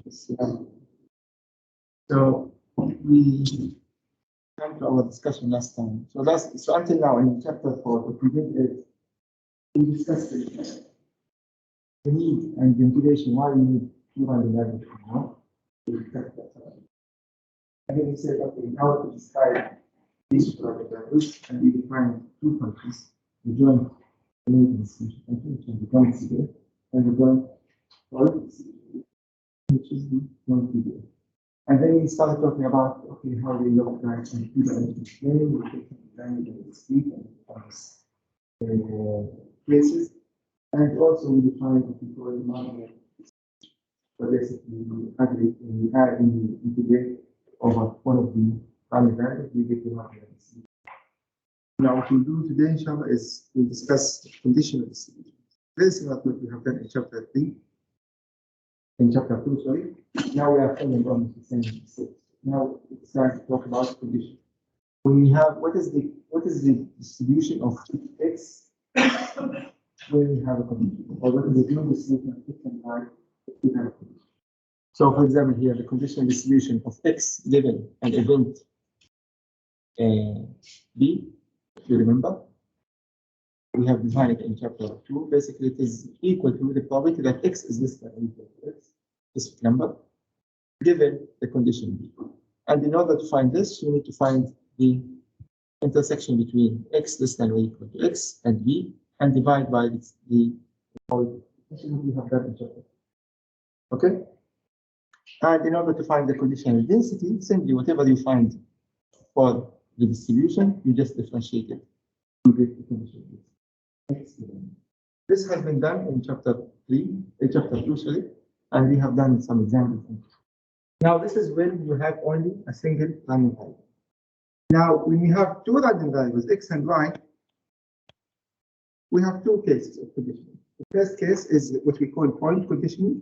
So we come to our discussion last time. So until now in chapter 4, what we did is we discussed the need and the integration, why we need Q1 and leverage. And then we said, okay, now to describe these product values, and we define two functions, the joint latency function, the joint CDF, and the joint quality, which is the joint PDF. And then we started talking about, okay, how they look like and we take advantage of the speed and performance places. And also we define what we call the marginal. So basically we integrate over one of the primary variables, we get the marginal distribution. Now what we'll do today, inshallah, is we'll discuss conditional distribution. Very similar to what we have done in chapter 3. In chapter 2, sorry. Now we are following on the same mistake. Now it's time to talk about condition. When we have what is the distribution of x when we have a condition, or what is the given distribution of x and y if we have a condition. So for example, here the conditional distribution of x given an event b, if you remember, we have defined it in chapter 2. Basically, it is equal to the probability that x is less than or equal to x, this number, given the condition b. And in order to find this, you need to find the intersection between x less than or equal to x and b, and divide by the probability. We have that in chapter. Okay? And in order to find the conditional density, simply whatever you find for the distribution, you just differentiate it to get the conditional density. This has been done in chapter 2, sorry, and we have done some examples. Now, this is when you have only a single random variable. Now, when you have two random variables, x and y, we have two cases of conditioning. The first case is what we call point conditioning,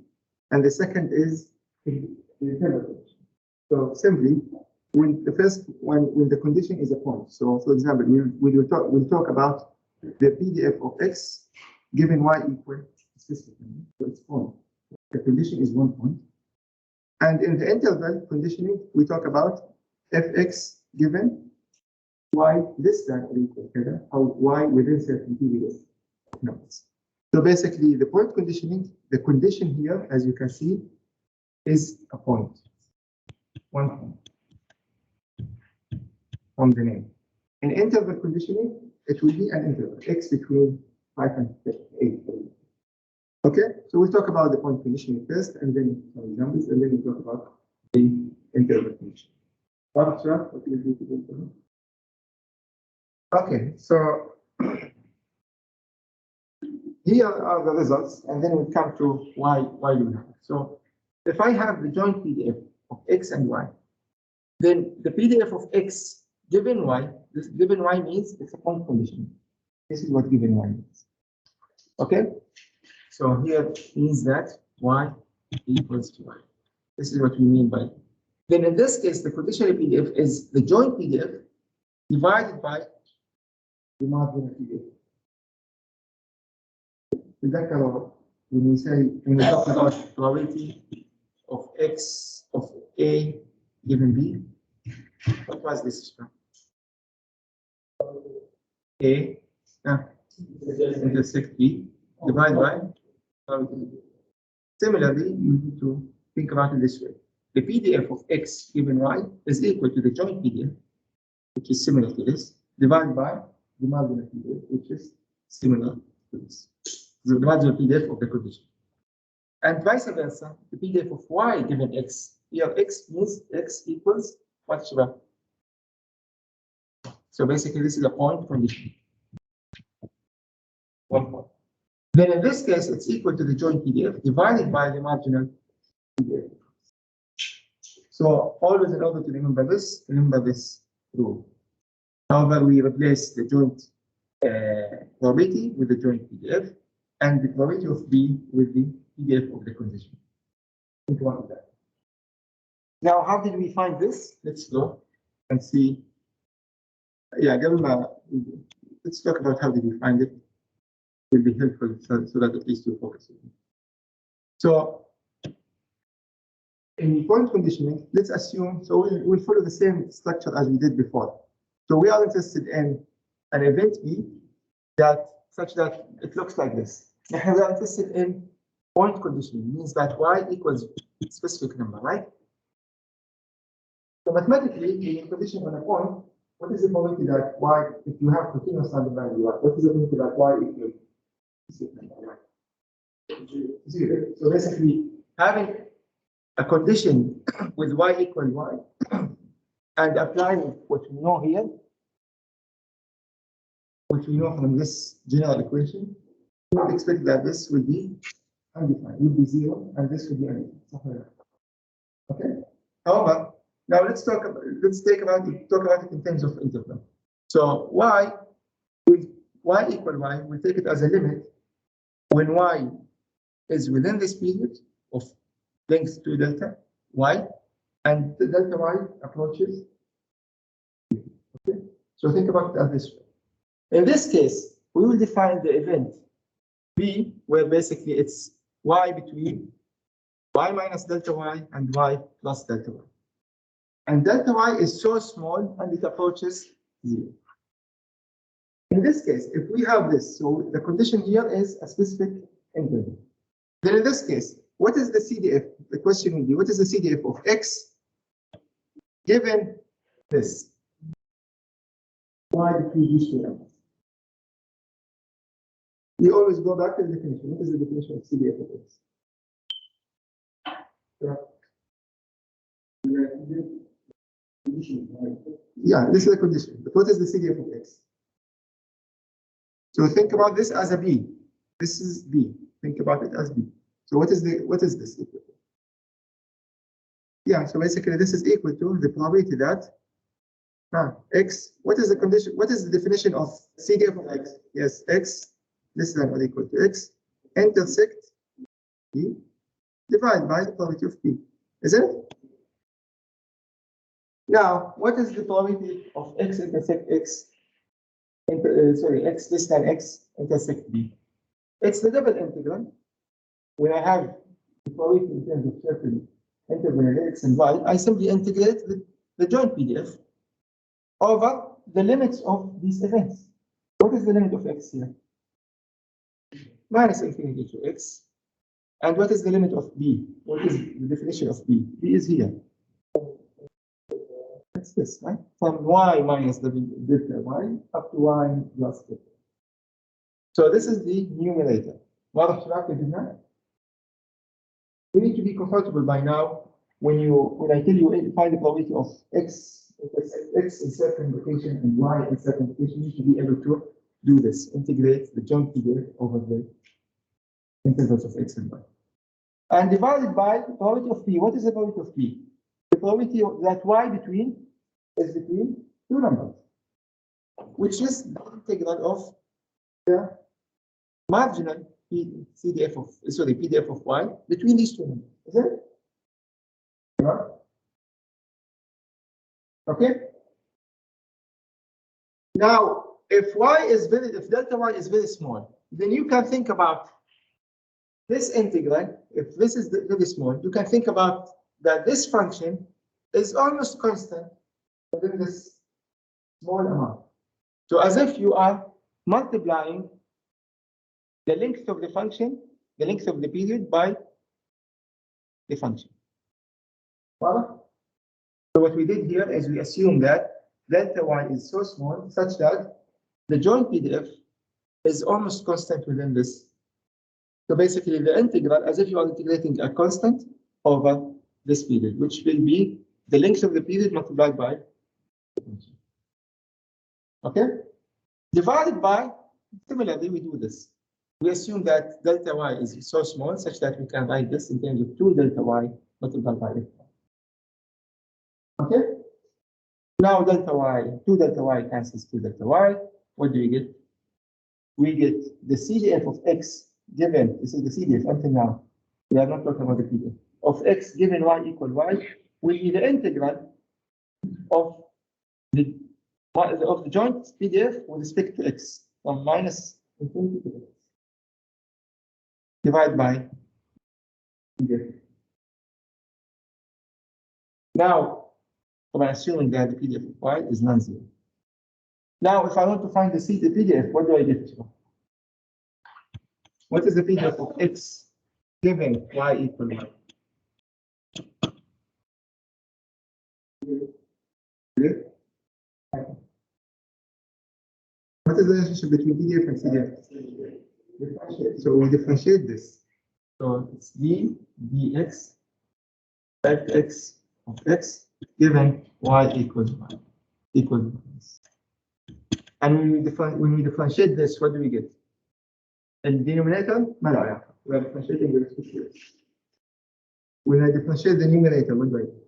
and the second is internal conditioning. So simply, when the condition is a point. So, for example, we'll talk about the PDF of x given y equal specifically, so it's point. The condition is 1 point. And in the interval conditioning, we talk about fx given y less than or equal to or y within certain PDF numbers. So basically, the point conditioning, the condition here, as you can see, is a point. 1 point from the name. In interval conditioning, it will be an interval, x between 5 and 8. Okay, so we'll talk about the point conditioning first, and then some examples, and then we'll talk about the interval conditioning. What will you do to do? Okay, so here are the results, and then we'll come to why do we have it. So if I have the joint PDF of x and y, then the PDF of x given y, this given y means it's a point condition. This is what given y means. Okay? So here means that y equals to y. This is what we mean by it. Then in this case, the conditional PDF is the joint PDF divided by the marginal PDF. When we talk about probability of x of a given b, what was this from? A intersect b divided by probability. Similarly, you need to think about it this way. The PDF of x given y is equal to the joint PDF, which is similar to this, divided by the marginal PDF, which is similar to this. The marginal PDF of the condition. And vice versa, the PDF of y given x, here x means x equals what? So basically, this is a point condition. 1 point. Then in this case, it's equal to the joint PDF divided by the marginal PDF. So always in order to remember this rule. However, we replace the joint probability with the joint PDF, and the probability of B with the PDF of the condition. Into one of that. Now, how did we find this? Let's go and see. Yeah, let's talk about how did we find it. It will be helpful so that at least you focus. So in point conditioning, let's assume, so we'll follow the same structure as we did before. So we are interested in an event B that such that it looks like this. Now we are interested in point conditioning, means that y equals specific number, right? So mathematically, in condition on a point, what is the probability that y, if you have continuous random value, what is the probability that y equals specific number? Zero. So basically, having a condition with y equal y and applying what we know here, which we know from this general equation, we would expect that this will be undefined, will be zero, and this will be undefined. Okay. However, now let's talk about it in terms of interval. So y equal y, we take it as a limit when y is within this period of length to delta y, and the delta y approaches. Okay. So think about it as this way. In this case, we will define the event B, where basically it's y between y minus delta y and y plus delta y. And delta y is so small and it approaches zero. In this case, if we have this, so the condition here is a specific interval. Then in this case, what is the CDF? The question will be, what is the CDF of x given this? Y between these two numbers. We always go back to the definition. What is the definition of CDF of x? Yeah, this is the condition. But what is the CDF of x? So think about this as a b. This is b. Think about it as b. So what is this equal to? Yeah, so basically this is equal to the probability that x, what is the condition? What is the definition of CDF of x? Yes, x less than or equal to x intersect b divided by the probability of p. Is it? Now, what is the probability of x intersect x? X less than x intersect b. It's the double integral. When I have the probability in terms of certain interval x and y, I simply integrate the joint PDF over the limits of these events. What is the limit of x here? Minus infinity to x. And what is the limit of b? What is the definition of b? B is here. That's this, right? From y minus the delta y up to y plus delta. So this is the numerator. We need to be comfortable by now when I tell you find the probability of x in certain location and y in certain location, you need to be able to do this. Integrate the joint figure over the intervals of x and y. And divided by the probability of p. What is the probability of p? The probability that y is between two numbers, which is the integral of the marginal PDF of y between these two numbers. Is it? Yeah. Okay. Now, if delta y is very small, then you can think about this integral. If this is very small, you can think about that this function is almost constant within this small amount. So as if you are multiplying the length of the function, the length of the period by the function. Well, so what we did here is we assume that delta y is so small such that the joint PDF is almost constant within this. So basically the integral, as if you are integrating a constant over this period, which will be the length of the period multiplied by the function. Okay? Divided by, similarly, we do this. We assume that delta y is so small such that we can write this in terms of 2 delta y multiplied by delta y. Okay? Now delta y, 2 delta y cancels 2 delta y. What do we get? We get the CDF of x given, this is the CDF until now. We are not talking about the PDF. Of x given y equal y will be the integral of the joint PDF with respect to x from minus infinity to x. Divide by PDF. Now, I'm assuming that the PDF of y is non-zero. Now, if I want to find the PDF, what do I get to? What is the PDF of x given y equal 1? What is the relationship between PDF and CDF? So we differentiate this. So it's dx fx of x given y equals 1 equals this. And when we differentiate this, what do we get? And denominator, we are differentiating the respective. When I differentiate the numerator, what do I get?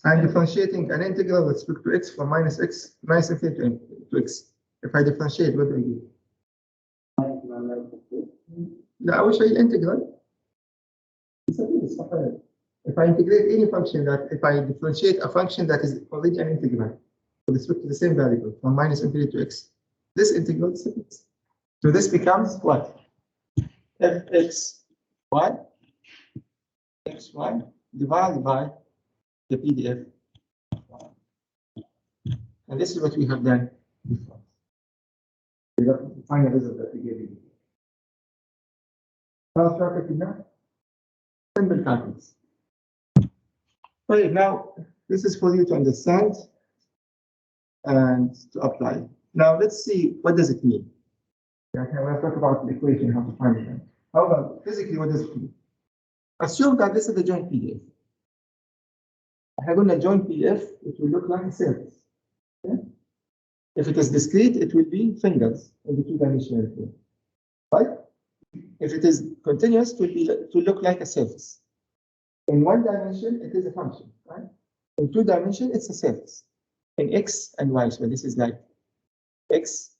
I'm differentiating an integral with respect to x from minus infinity to x. If I differentiate, what do I get? لا أول شيء الانتجرال. If I integrate any function if I differentiate a function that is already an integral with respect to the same variable from minus infinity to x, this integral disappears. So this becomes what? Fx y xy divided by the PDF. And this is what we have done before. We got the final result that we gave you. Simple calculus. Okay, now this is for you to understand and to apply. Now let's see what does it mean. Okay, we'll talk about the equation, how to find it. However, physically, what does it mean? Assume that this is a joint PDF. Having a joint PDF, it will look like a surface. Okay? If it is discrete, it will be fingers in the two-dimensional plane. Right? If it is continuous, it will look like a surface. In one dimension, it is a function, right? In two dimensions, it's a surface. In x and y, so this is like x,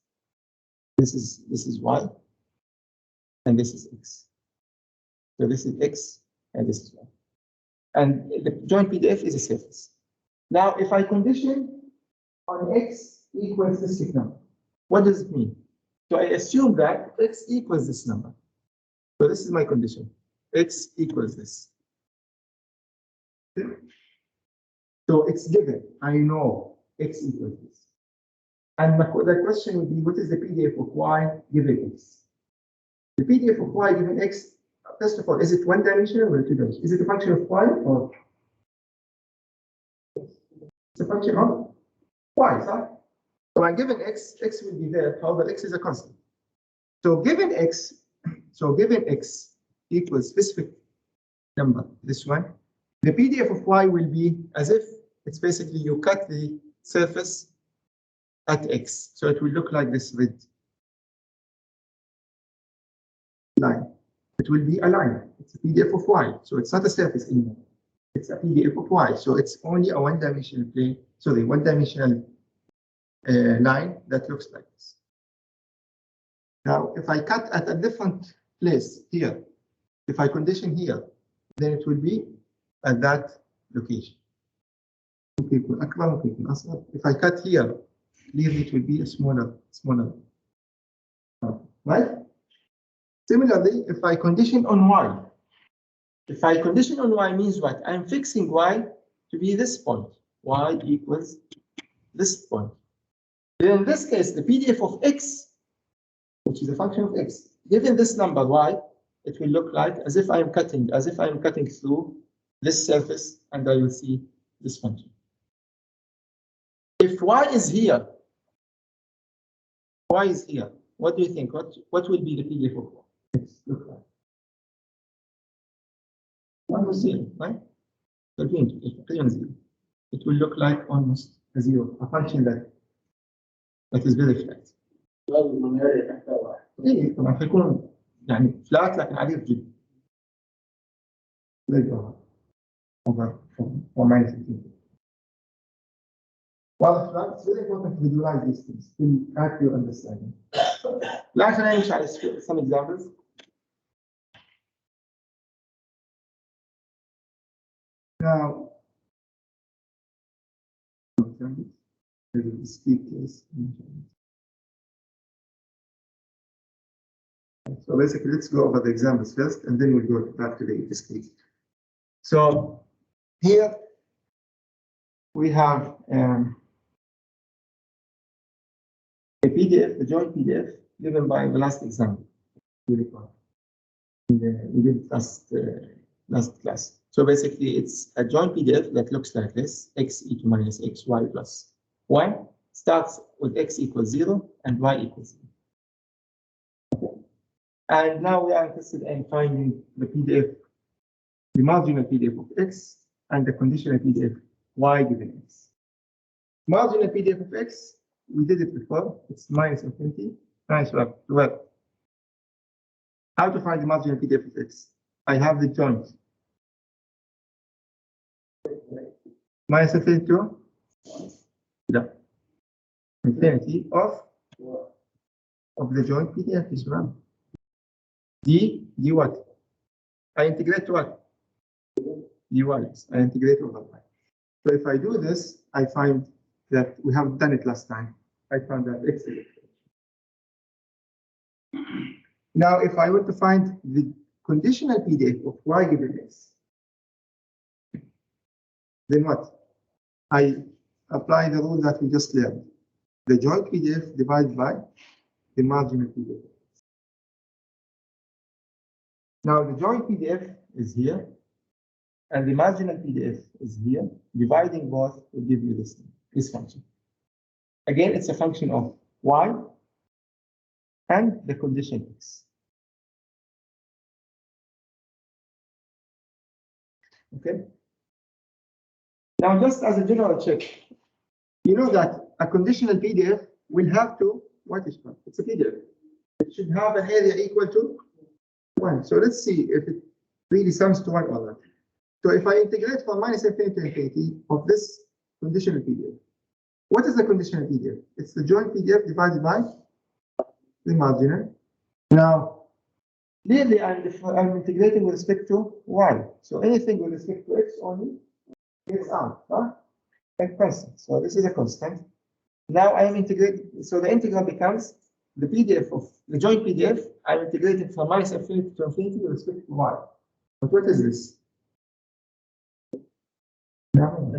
this is y, and this is x. So this is x, and this is y. And the joint PDF is a surface. Now, if I condition on x equals this number, what does it mean? So I assume that x equals this number. So this is my condition. X equals this. Okay. So it's given. I know x equals this. And the question would be, what is the PDF of y given x? The PDF of y given x, first of all, is it one dimensional or two dimensional? Is it a function of y or? It's a function of y, right? So I'm given x, x will be there, however, x is a constant. So given x equals specific number, this one, the PDF of y will be as if it's basically you cut the surface at x. So it will look like this red line. It will be a line. It's a PDF of y. So it's not a surface anymore. It's a PDF of y. So it's only a one-dimensional plane, sorry, one-dimensional line that looks like this. Now, if I cut at a different place here, if I condition here, then it will be at that location. If I cut here, clearly it will be a smaller. Right? Similarly, if I condition on y, means what? I'm fixing y to be this point. Y equals this point. Then in this case, the PDF of x, which is a function of x, given this number y, it will look like as if I am cutting through this surface, and I will see this function. If y is here, what do you think? What will be the PDF of x look like? 1 was 0, right? So it will look like almost a 0, a function that is very flat. ايه طبعا هيكون يعني فلات لكن عريض جدا. Over 4 minus 15. Well, it's very important to visualize these things to help you understanding. Last time I shall some examples. Now, speak case. So So basically, let's go over the examples first, and then we'll go back to the discrete. So here we have a PDF, a joint PDF, given by the last example we did last class. So basically, it's a joint PDF that looks like this: x e to minus x y plus 1 starts with x equals 0 and y equals 0. Okay. And now we are interested in finding the PDF, the marginal PDF of x and the conditional PDF y given x. Marginal PDF of x, we did it before. It's minus infinity. Nice work. Well, how to find the marginal PDF of x? I have the joint. Minus infinity to? Yeah. Infinity of the joint PDF is 1. D what? I integrate to what? dy. I integrate over y. So if I do this, I find that we have done it last time. I found that x is. Now, if I were to find the conditional PDF of y given x, then what? I apply the rule that we just learned. The joint PDF divided by the marginal PDF. Now, the joint PDF is here, and the marginal PDF is here. Dividing both will give you this function. Again, it's a function of y and the condition x. Okay. Now, just as a general check, you know that a conditional PDF will have to, what is that? It's a PDF. It should have an area equal to 1. So let's see if it really sums to 1 or not. So if I integrate from minus infinity to infinity of this conditional PDF, what is the conditional PDF? It's the joint PDF divided by the marginal. Now, clearly I'm integrating with respect to y. So anything with respect to x only is out, huh? And constant. So this is a constant. Now I am integrating. So the integral becomes the PDF of the joint PDF. I'm integrating from minus infinity to infinity with respect to y. But what is this? No.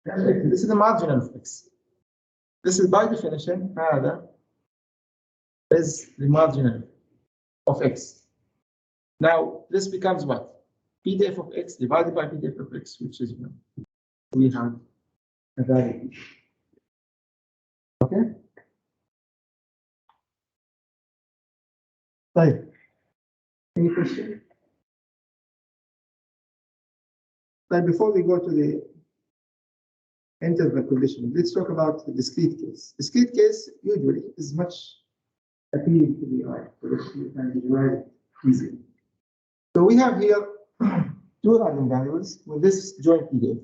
This is the marginal of x. This is by definition, is the marginal of x. Now this becomes what? PDF of x divided by PDF of x, which is 1. We have a value. Okay. Right. Any question? But before we go to the interval condition, let's talk about the discrete case. Discrete case usually is much appealing to the eye, so that you can visualize it easily. So we have here 2 random variables with this joint PDF.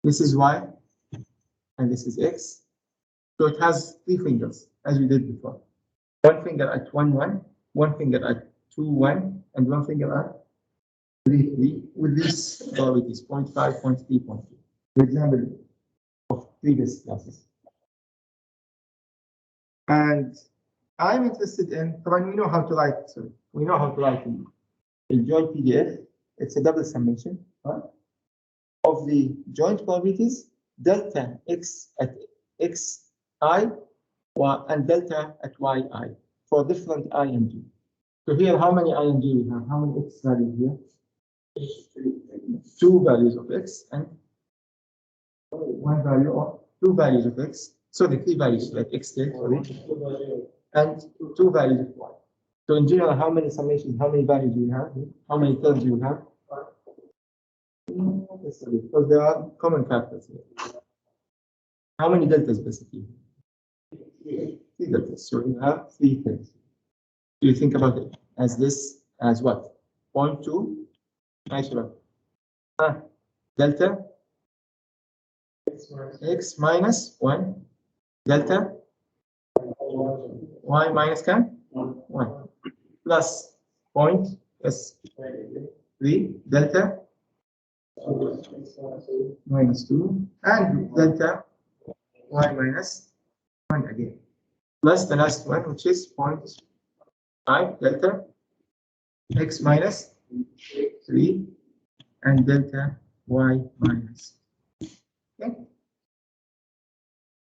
This is y, and this is x. So it has 3 fingers, as we did before. 1 finger at 1, 1, 1 finger at 2, 1, and 1 finger at 3, 3, with these probabilities 0.5, 0.3, 0.2. The example of previous classes. And I'm interested in, we know how to write, sorry, we know how to write a joint PDF. It's a double summation, right, of the joint probabilities, delta x at xi and delta at yi for different I and j. So here, how many I and j we have? How many x values here? 2 values of x and 1 value or 2 values of x. So the 3 values like x there, sorry, and 2 values of y. So in general, how many summations, how many values do you have? How many terms do you have? Because there are common factors here. How many deltas basically? 3 deltas. So you have 3 things. Do you think about it as this, as what? 0.2. Nice one. Delta x minus 1. Delta y minus 1. Plus point s 3 delta minus 2 and delta y minus 1 again. plus the last one, which is 0.5 delta x minus 3 and delta y minus. Okay.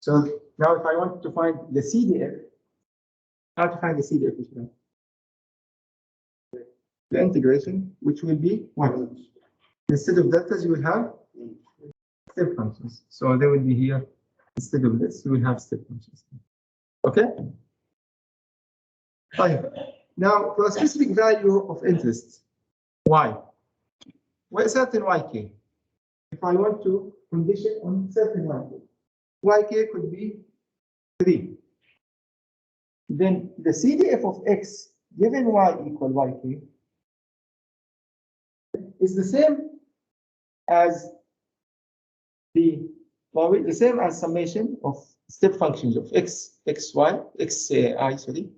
So now if I want to find the CDF, how to find the CDF? The integration, which will be what? Instead of deltas, you will have step functions. So they will be here. Instead of this, you will have step functions. Okay? Fine. Now, for a specific value of interest, y, well, certain yk. If I want to condition on certain yk could be 3. Then the CDF of x given y equal yk is the same as the same as summation of step functions of xi,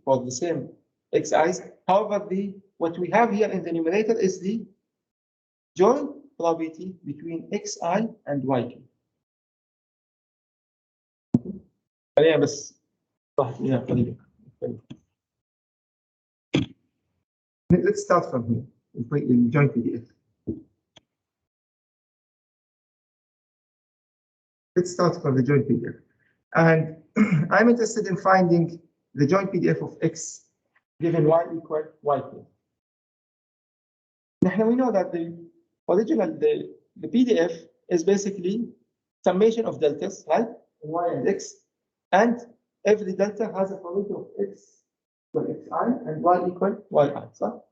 for the same xi's. However, what we have here in the numerator is the joint probability between xi and yk. Let's start from here in joint PDF. Let's start from the joint PDF. And I'm interested in finding the joint PDF of x given y equal yk. Now we know that the PDF is basically summation of deltas, right? Y and x, and every delta has a probability of x equal xi and y equal yi. So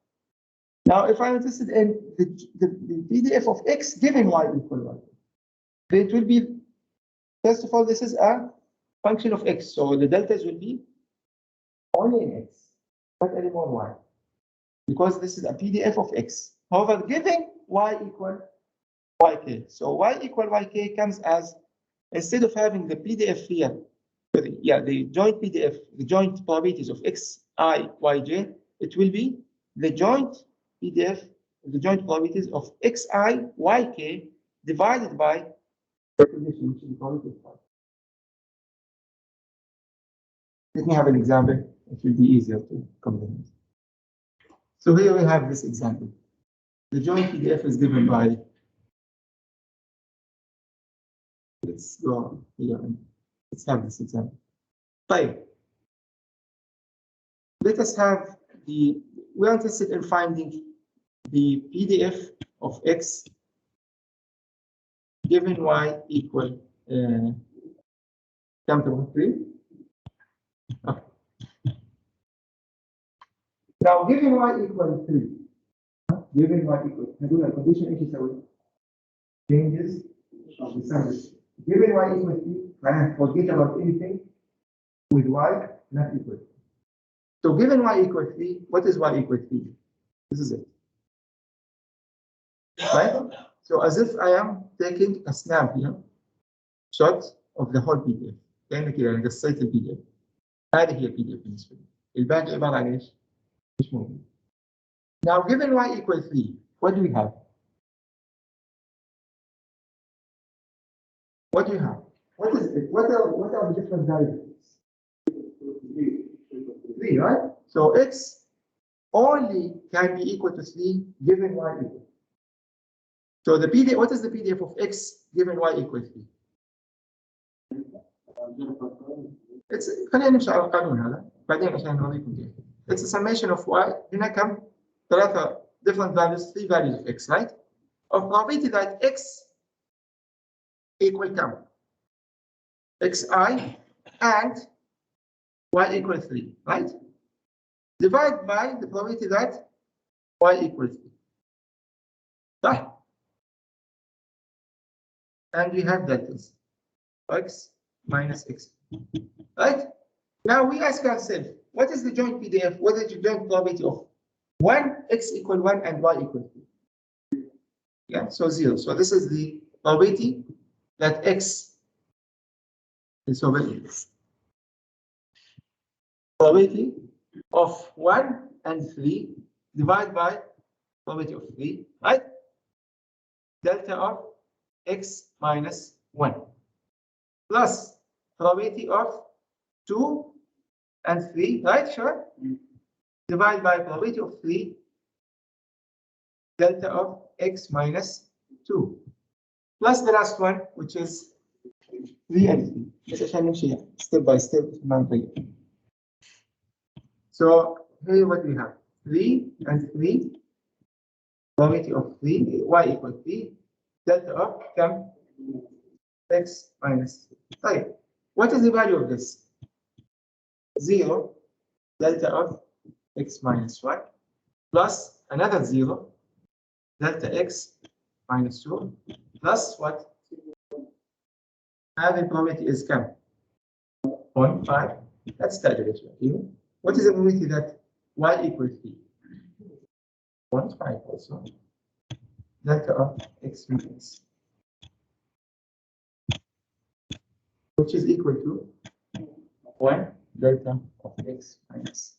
now if I'm interested in the PDF of x given y equal y, it will be, first of all, this is a function of x, so the deltas will be only in x, not anymore y, because this is a PDF of x. However, giving y equal yk, so y equal yk comes as, instead of having the PDF here, the joint PDF, the joint probabilities of xi, yj, it will be the joint PDF, the joint probabilities of xi, yk divided by the condition, which is the probability of y. Let me have an example. It will be easier to comprehend. So here we have this example. The joint PDF is given by, let's go here and let's have this example. Fine. Let us have we're interested in finding the PDF of x given y equal come to 3. Okay. Now given y equal 3, given y equal, هذول الcondition ايش يسوي؟ Changes of the summation. Given y equal 3, معناها forget about anything with y not equal. So given y equal 3, what is y equal 3? This is it. Right? So as if I am taking a snap here, shot of the whole PDF. كأنك يعني قصيت الPDF. هذه هي الPDF بالنسبة لي. الباقي عبارة عن ايش؟ مش موجود. Now given y equal 3, what do we have? What do you have? What is it? What are the different variables? 3, right? So x only can be equal to 3 given y equal. So the PDF, what is the PDF of x given y equal 3? خلينا نمشي على القانون هذا بعدين عشان نوريكم كيف. It's a summation of y. هنا كم؟ 3 different values, 3 values of x, right? Of probability that x equal come xi and y equal 3, right? Divide by the probability that y equals 3. Right? And we have deltas x minus x. Right? Now we ask ourselves, what is the joint PDF? What is the joint probability of 1 x equal 1 and y equal 3? Yeah, so 0. So this is the probability that x is over x. Probability of 1 and 3 divided by probability of 3, right? Delta of x minus 1 plus probability of 2 and 3, right? Sure. Divide by probability of 3 delta of x minus 2 plus the last one, which is 3 and 3. بس عشان نمشي step by step ما نضيع. So here what we have 3 and 3, probability of 3, y equal 3, delta of come x minus 3. Right. What is the value of this? 0 delta of x minus 1 plus another 0 delta x minus 2 plus what? Having probability is come 0.5. That's standard. What is the probability that y equals 3? 0.5 also. Delta of x minus, which is equal to 1 delta of x minus.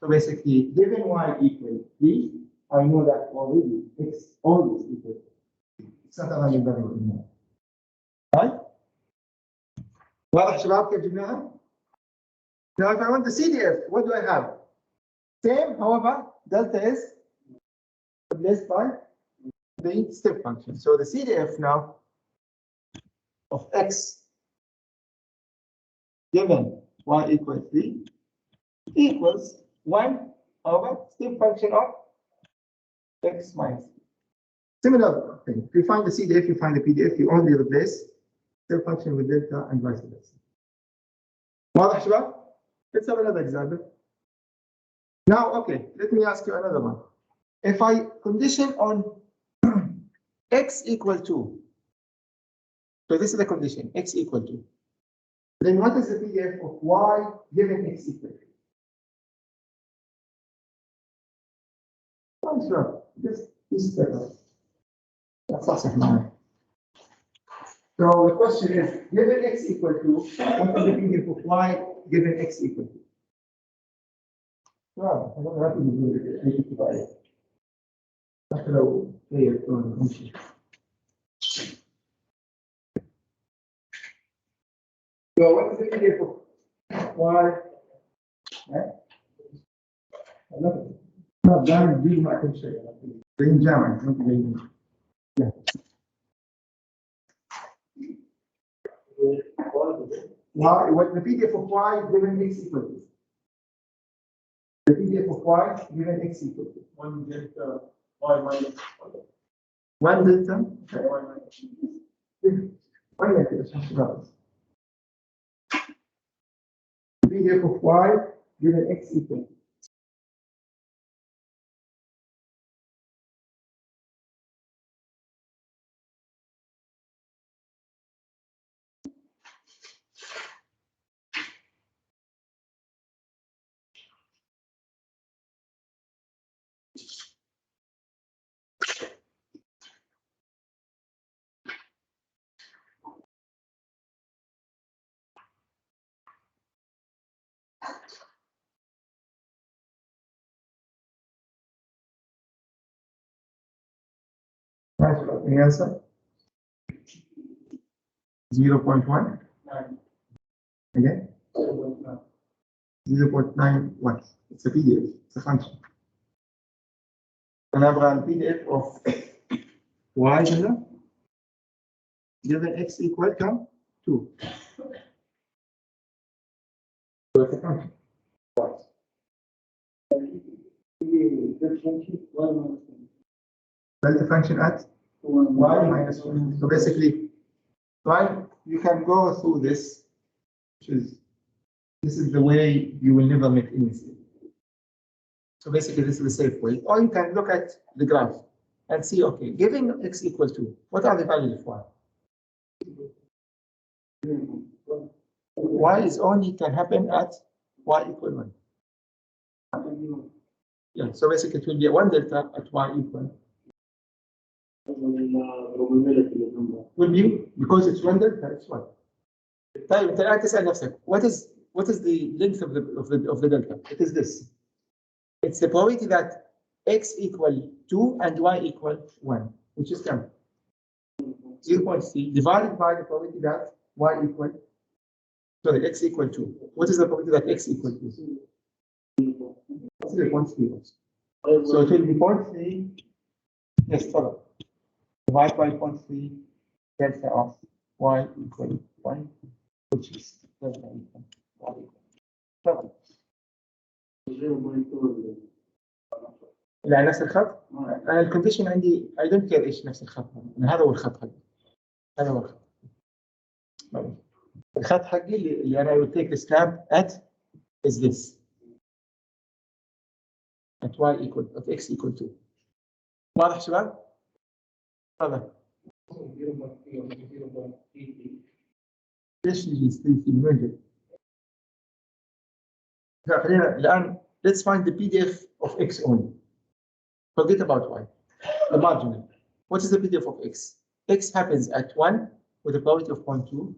So basically, given y equal 3, I know that already x always equal 3. It's not a random variable anymore. Right? واضح شباب كيف جبناها؟ Now, if I want the CDF, what do I have? Same, however, delta is replaced by the step function. So the CDF now of x given y equals 3 equals 1 over step function of x minus 3. Similar thing. If you find the CDF, you find the PDF, you only replace step function with delta and vice versa. واضح شباب? Let's have another example. Now, okay, let me ask you another one. If I condition on x equal to, so this is the condition, x equal to, then what is the PDF of y given x equal to? Oh, sure, this is better. That's awesome. So the question is, given x equal to, what is the PDF of y given x equal to? Well, I don't know what to do with it. I need to buy it. So what is the PDF of y? No, John, do my picture. Bring John, not bring. Yeah. Y, what the PDF of y given x equal to? The PDF of y given x equal to 1 delta y minus 1 delta y minus 1 delta. The PDF of y given x equal to. Any answer? 0.1? Again? 0.91. It's a PDF, it's a function. And I've got a PDF of y given x equal to 2. So it's a function. Then the function at y minus 1. So basically, you can go through this, this is the way you will never make any mistake. So basically, this is the safe way. Or you can look at the graph and see, okay, given x equal to, what are the values of y? Y is only can happen at y equal 1. Yeah, so basically it will be 1 delta at y equal. Will be because it's 1 delta, it's 1. طيب انت الان تسال نفسك what is the length of the delta? It is this. It's the probability that x equal 2 and y equal 1, which is 10. 0.3 divided by the probability that y equal Sorry, x equal to. What is the probability that x equal to? What's the 0.3? So it will be 0.3. Yes, follow. Divide by 0.3 delta of y equal 1, which is delta equal y equal 7. لا نفس الخط؟ أنا الكونديشن عندي I don't care إيش نفس الخط هذا هو الخط حقي. هذا هو الخط. الخط حقي اللي أنا will take the stamp at is this. At y equal at x equal to. واضح شباب؟ تفضل. ليش نجي 3 من خلينا الآن let's find the PDF of x only. Forget about y. The marginal. What is the PDF of x? X happens at 1 with a probability of 0.2,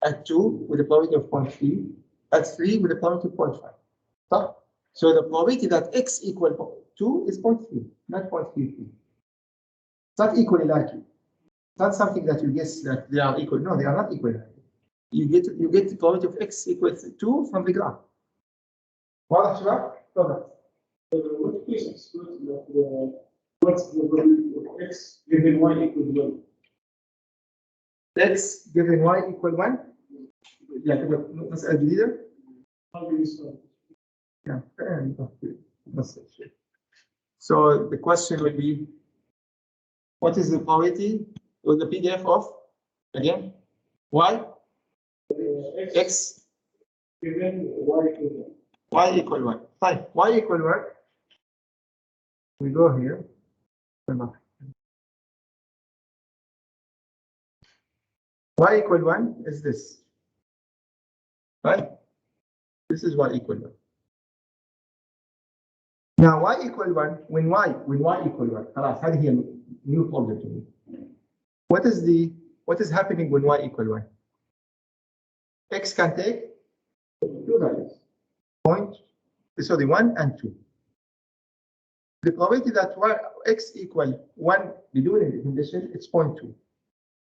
at 2 with a probability of 0.3, at 3 with a probability of 0.5. So the probability that x equal 2 is 0.3, not 0.33. It's not equally likely. It's not something that you guess that they are equal. No, they are not equally likely. You get the probability of x equals 2 from the graph. واضح شباب؟ تفضل. What cases what's the probability of x given y equals 1? X given y equal 1. يعني مسألة جديدة. How do you solve? Yeah. So the question will be, what is the probability with the PDF of again y x Given y equals 1. y equal 1. Fine. Y equal 1. We go here. Y equal 1 is this. Right? This is y equal 1. Now y equal 1, when y equal 1, خلاص هذه هي new problem to me. What is happening when y equal 1? X can take two values. Sorry, 1 and 2. The probability that x equal 1 بدون the condition, it's 0.2.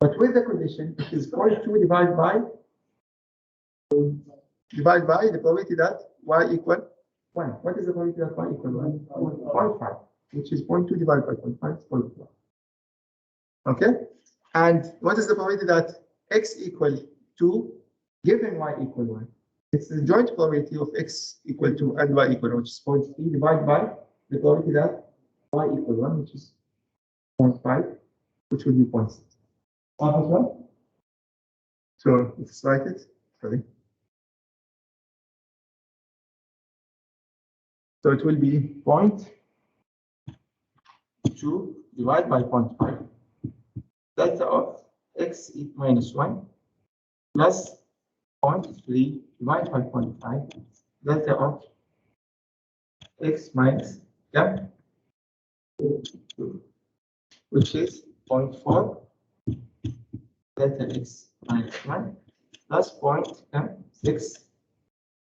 But with the condition, it is 0.2 divided by the probability that y equal 1. What is the probability that y equal 1? 0.5, which is 0.2 divided by 0.5 is 0.1. Okay? And what is the probability that x equal 2 given y equal 1? It's the joint probability of x equal 2 and y equal 1, which is 0.3 divided by the probability that y equal 1, which is 0.5, which will be 0.6. So let's write it. Sorry. So it will be 0.2 divided by 0.5. Delta of x minus 1 plus 0.3 divided by 0.5. Delta of x minus m, which is 0.4. Delta x minus 1 plus 0.6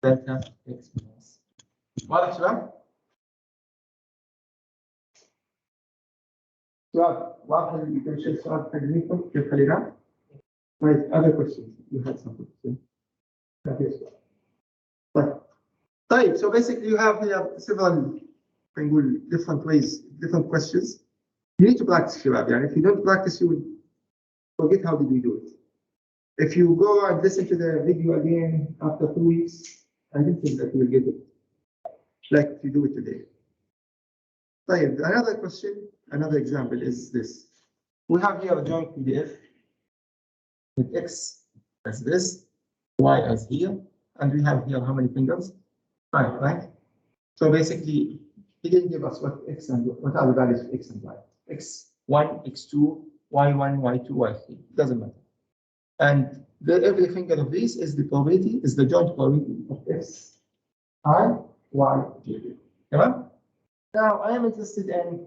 delta x minus. واضح شباب؟ سؤال واضح السؤال حقكم كيف خليناه؟ Right, other questions. You had something to say. طيب, so basically you have several different ways, different questions. You need to practice شباب. يعني if you don't practice, you will forget how did we do it. If you go and listen to the video again after 2 weeks, I don't think that you will get it like you do it today. طيب, another question, another example is this. We have here a joint PDF with x as this, y as here, and we have here how many fingers? 5, right? So basically, he didn't give us what x and what are the values of x and y. x1, x2, y1, y2, y3. Doesn't matter. And every finger of this is the probability, is the joint probability of x, I, y, j. Right? Now I am interested in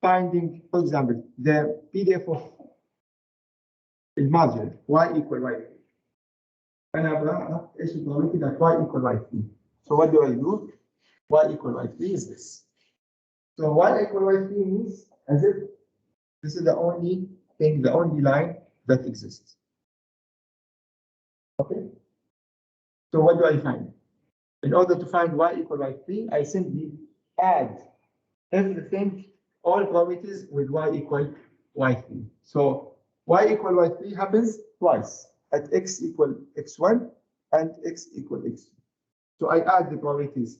finding, for example, the PDF of the margin y equal y. And I have ايش probability that y equal y3. So what do I do? Y equal y3 is this. So y equal y3 means as if this is the only thing, the only line that exists. Okay. So what do I find? In order to find y equal y3, I simply add everything, all parameters with y equal y3. So y equal y3 happens twice at x equal x1 and x equal x2. So I add the parameters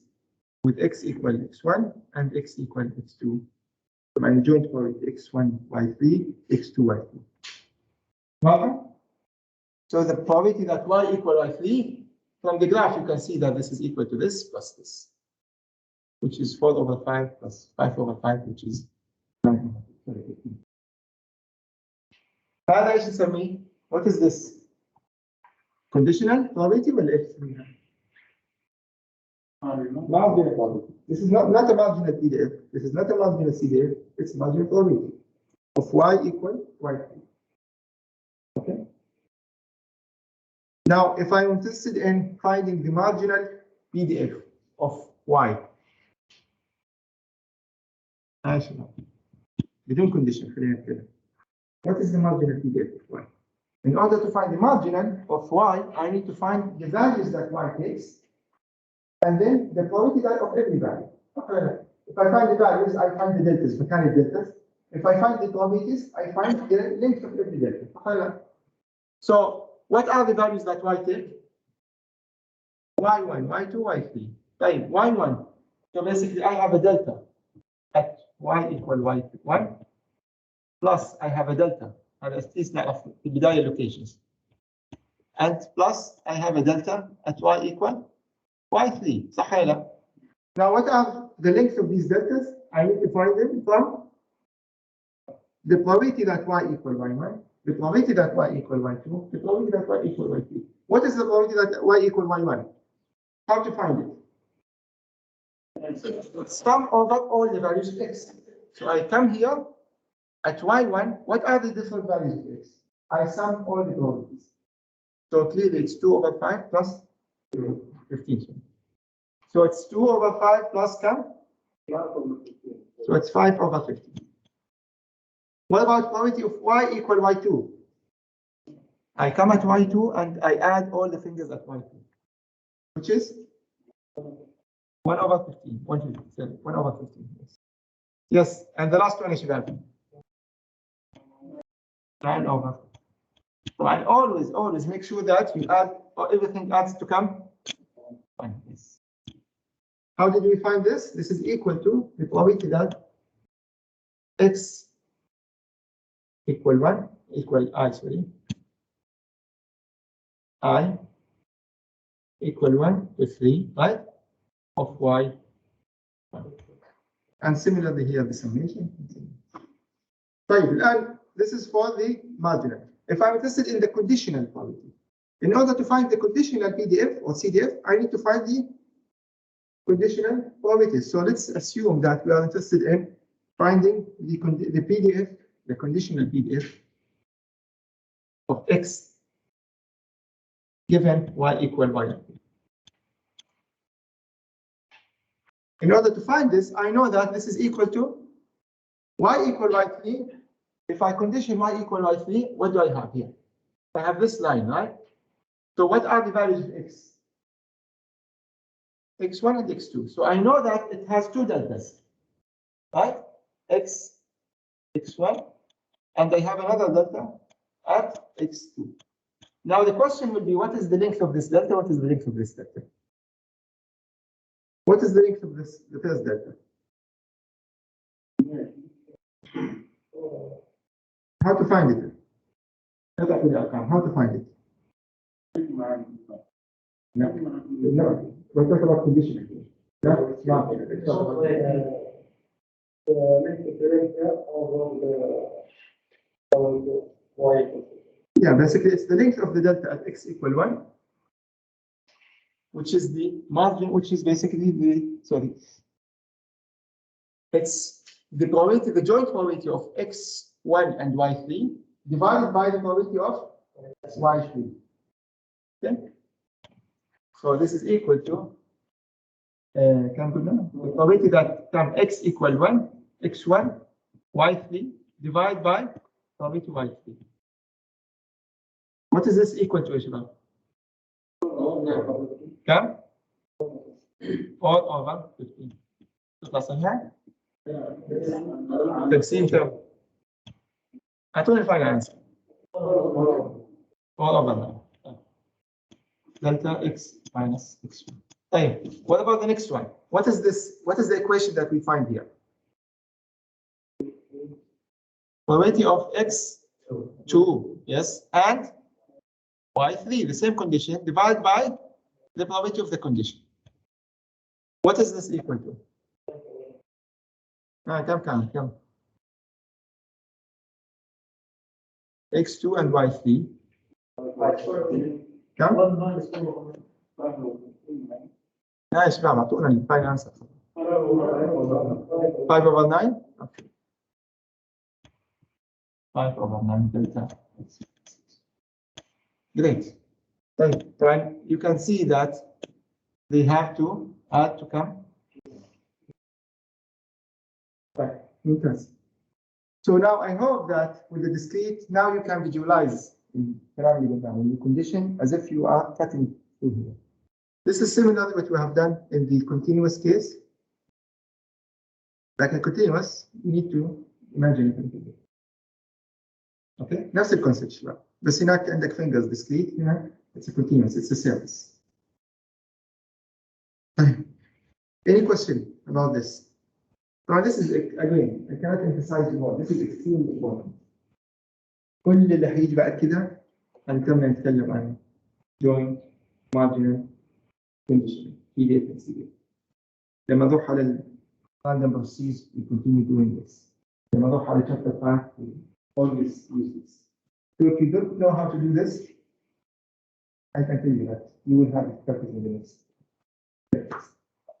with x equal x1 and x equal x2. My joint parameter x1 y3, x2 y3. Okay? So the probability that y equal y3, from the graph you can see that this is equal to this plus this, which is 4 over 5 plus 5 over 5, which is 9 over 15. هذا ايش نسميه؟ What is this? Conditional probability ولا F3? Marginal probability. This is not a marginal PDF. This is not a marginal CDF. It's marginal probability of y equal y3. Okay. Now, if I'm interested in finding the marginal PDF of y, بدون condition, what is the marginal PDF of y? In order to find the marginal of y, I need to find the values that y takes, and then the probability of every value. If I find the values, I find the deltas, mechanic deltas. If I find the probabilities, I find the length of every delta. So, what are the values that y take? y1, y2, y3. Right, y1. So basically, I have a delta at y equal y1 plus I have a delta. At least of the بداية locations. And plus I have a delta at y equal y3. صح ولا لا? Now, what are the lengths of these deltas? I need to find them from the probability that y equal y1, the probability that y equal y2, the probability that y equal y3. What is the probability that y equal y1? How to find it? Sum over all the values of x. So I come here at y1. What are the different values of x? I sum all the probabilities. So clearly it's 2 over 5 plus 15. So it's 2 over 5 plus come? So it's 5 over 15. What about probability of y equal y2? I come at y2 and I add all the fingers at y2, which is 1 over 15. 1 over 15. Yes, and the last one is 9 over. So I always make sure that you add, or everything adds to come 1. Yes. How did we find this? This is equal to the probability that x equal 1 equal I, sorry. I equal 1 to 3, right? Of y. And similarly here the summation. And this is for the marginal. If I'm interested in the conditional probability, in order to find the conditional PDF or CDF, I need to find the conditional probabilities. So let's assume that we are interested in finding the PDF, the conditional PDF of x given y equal y. In order to find this, I know that this is equal to y equal y3. If I condition y equal y3, what do I have here? I have this line, right? So what are the values of x? x1 and x2. So I know that it has 2 deltas, right? x1, and I have another delta at x2. Now the question will be, what is the length of this delta? What is the length of this delta? What is the length of this, the first delta? How to find it? How to find it? No. We're talking about conditioning. No, it's not. Yeah, basically it's the length of the delta at x equal 1, which is the margin, which is basically it's the probability, the joint probability of x1 and y3 divided by the probability of y3. Okay? So this is equal to the probability that x equal 1, x1, y3 divided by probability y3. What is this equal to, Ishmael? كم؟ 4 over 15 تطلع صحيح؟ تقسيم كم؟ اعطوني الفاينل انسر 4 over 9 delta x minus x1. طيب, what about the next one? What is this? What is the equation that we find here? Probability of x2, yes, and y3, the same condition, divided by the probability of the condition. What is this equal to? Come. x2 and y3. Come. يا شباب اعطونا الفاينل انسر. 5 over 9. Okay. 5 over 9 delta. Great. Right. You can see that they have to add to come. Right. Interesting. So now I hope that with the discrete, now you can visualize the condition as if you are cutting through here. This is similar to what we have done in the continuous case. Like a continuous, you need to imagine it. Okay, نفس الكونسيبت شباب. بس هناك عندك fingers discrete, هنا it's a continuous, it's a series. Any question about this? Now this is again, I cannot emphasize more. This is extremely important. كل اللي هيجي بعد كده هنكمل نتكلم عن joint, marginal, conditional, PDF and CDF. لما نروح على random processes, we continue doing this. لما نروح على chapter 5, we always use this. So if you don't know how to do this, I can tell you that you will have difficulties in the next.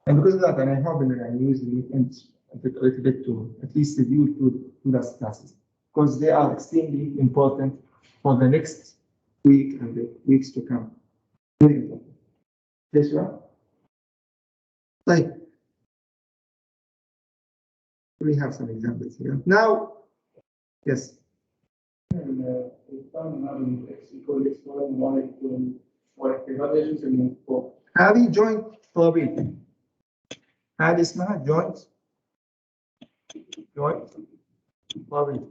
And because of that, and I hope that I use the weekend a little bit to at least review two last classes, because they are extremely important for the next week and the weeks to come. Very important. Yes, you are? Like, we have some examples here. Now, yes. هذه joint probability. هذه اسمها joint probability.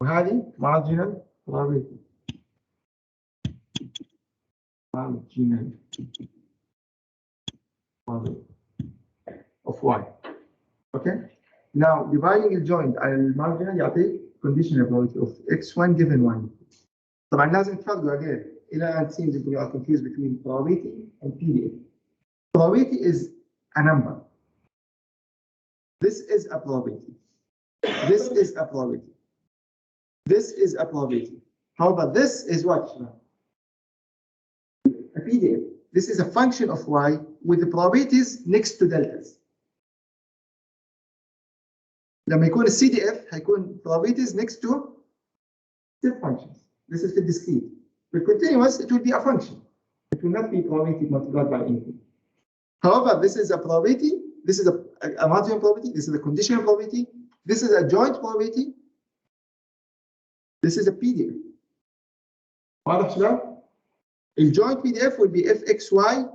وهذه marginal probability. Marginal probability of y. Okay. Now dividing the joint على المارجنال يعطيك conditional probability of x1 given 1. طبعا لازم تفرقوا again إلى أن seems that you are confused between probability and PDF. Probability is a number. This is a probability. This is a probability. This is a probability. However, this is what? A PDF. This is a function of y with the probabilities next to deltas. لما يكون CDF هيكون probabilities next to step functions. This is the discrete. With continuous, it will be a function. It will not be probability multiplied by anything. However, this is a probability. This is a marginal probability. This is a conditional probability. This is a joint probability. This is a PDF. واضح شباب؟ الjoint PDF will be fxy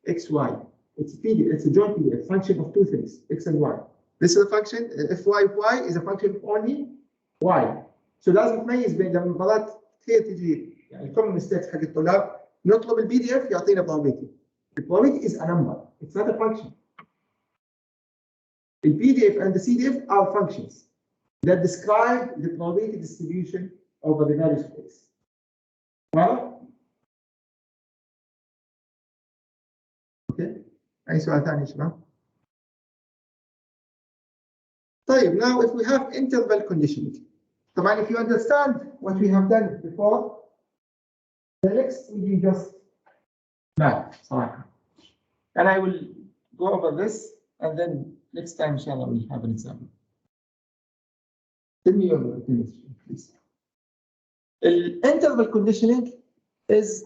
xy. It's a PDF. It's a joint PDF function of two things, x and y. This is a function. Fy is a function of only y. So لازم تميز بين لما مرات كثير تجي يعني common mistakes حق الطلاب نطلب الPDF يعطينا probability. The probability is a number. It's not a function. The PDF and the CDF are functions that describe the probability distribution over the value space. Well, okay. أي سؤال ثاني يا شباب؟ طيب, now if we have interval conditioning. طبعا if you understand what we have done before, the next will be just math صراحة. And I will go over this and then next time inshallah we have an example. Tell me your opinion, please. Interval conditioning is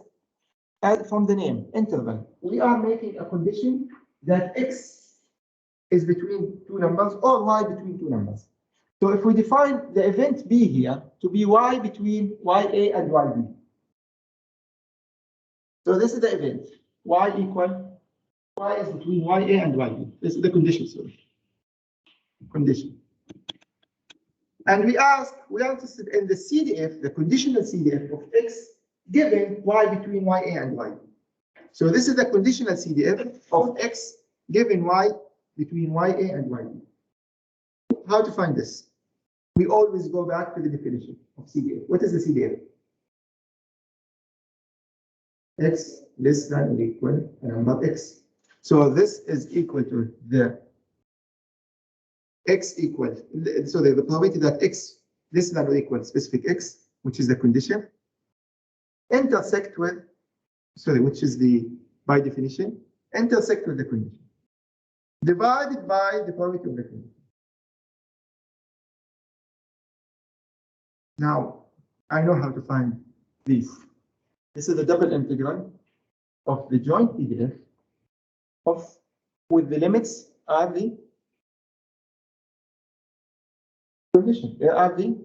from the name interval. We are making a condition that x is between two numbers or y between two numbers. So if we define the event B here to be y between ya and yb, So this is the event. Y equal, Y is between YA and YB. This is the condition, sorry. Condition. And we are interested in the CDF, the conditional CDF of X given Y between YA and YB. So this is the conditional CDF of X given Y between YA and YB. How to find this? We always go back to the definition of CDF. What is the CDF? X less than or equal to number X. So this is equal to the X equal, so the probability that X less than or equal to specific X, which is the condition, intersect with, sorry, which is the, by definition, intersect with the condition, divided by the probability of the condition. Now, I know how to find these. This is the double integral of the joint PDF of, with the limits are the condition. There are the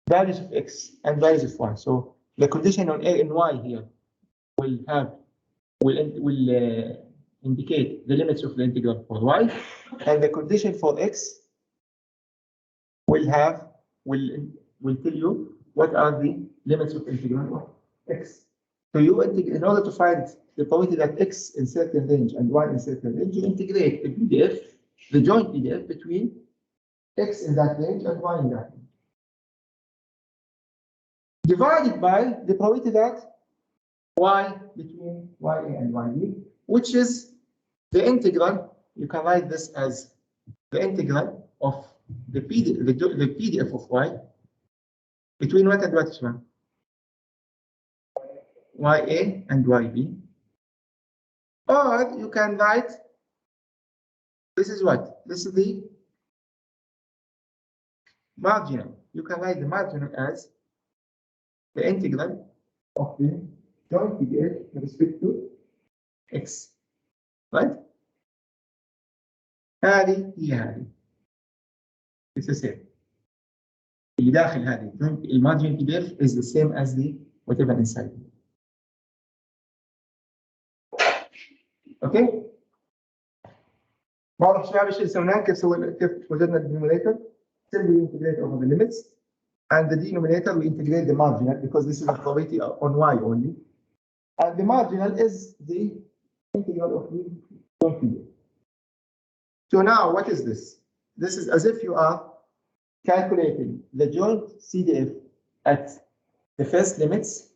values of X and values of Y. So the condition on A and Y here will indicate the limits of the integral for Y, and the condition for X will tell you what are the limits of integral of X. So you in order to find the probability that X in certain range and Y in certain range, you integrate the PDF, the joint PDF between X in that range and Y in that range, divided by the probability that Y between YA and YB, which is the integral. You can write this as the integral of the PDF of Y between what and what one? YA and YB. Or you can write, this is what? This is the marginal. You can write the marginal as the integral of the joint PDF with respect to X. Right? هذه هي هذه. It's the same. اللي داخل هذه المارجن PDF is the same as the whatever inside. اوكي؟ واضح شباب ايش اللي سويناه؟ كيف وجدنا الدينومينيتور؟ Simply integrate over the limits, and the denominator we integrate the marginal because this is a probability on Y only, and the marginal is the integral of the joint PDF. So now what is this? This is as if you are calculating the joint CDF at the first limits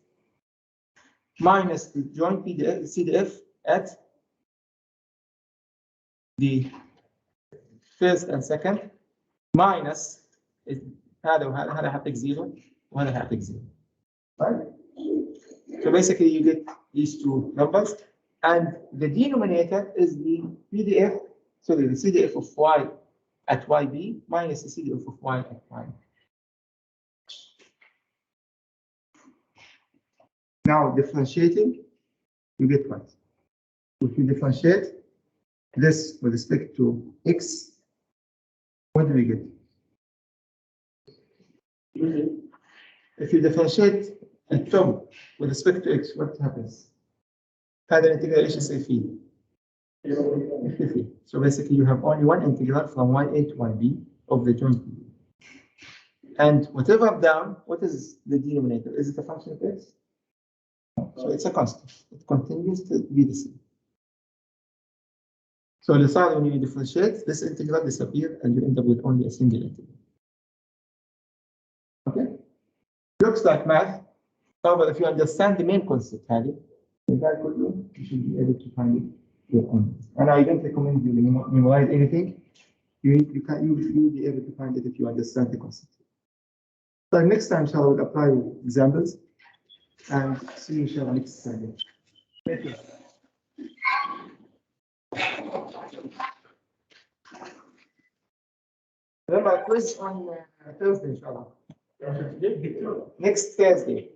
minus the joint CDF at the first and second minus هذا وهذا هحطك 0 وهذا هحطك 0. Right? So basically you get these two numbers, and the denominator is the PDF, sorry, the CDF of Y at YB minus the CDF of Y at Y. Now differentiating, you get what? If you differentiate this with respect to X, what do we get? If you differentiate a term with respect to X, what happens? هذا الانتجرال ايش يصير فيه؟ So basically you have only one integral from YA to YB of the joint PDF. And whatever down, what is the denominator? Is it a function of X? So it's a constant. It continues to be the same. So اللي صار when you differentiate, this integral disappears and you end up with only a single integral. Okay? Looks like math. However, if you understand the main concept, you should be able to find it your own. And I don't recommend you memorize anything. You'll be able to find it if you understand the concept. So next time, inshallah, we'll apply examples and see you inshallah next Sunday. Thank you. Remember, quiz on Thursday, inshallah. Next Thursday.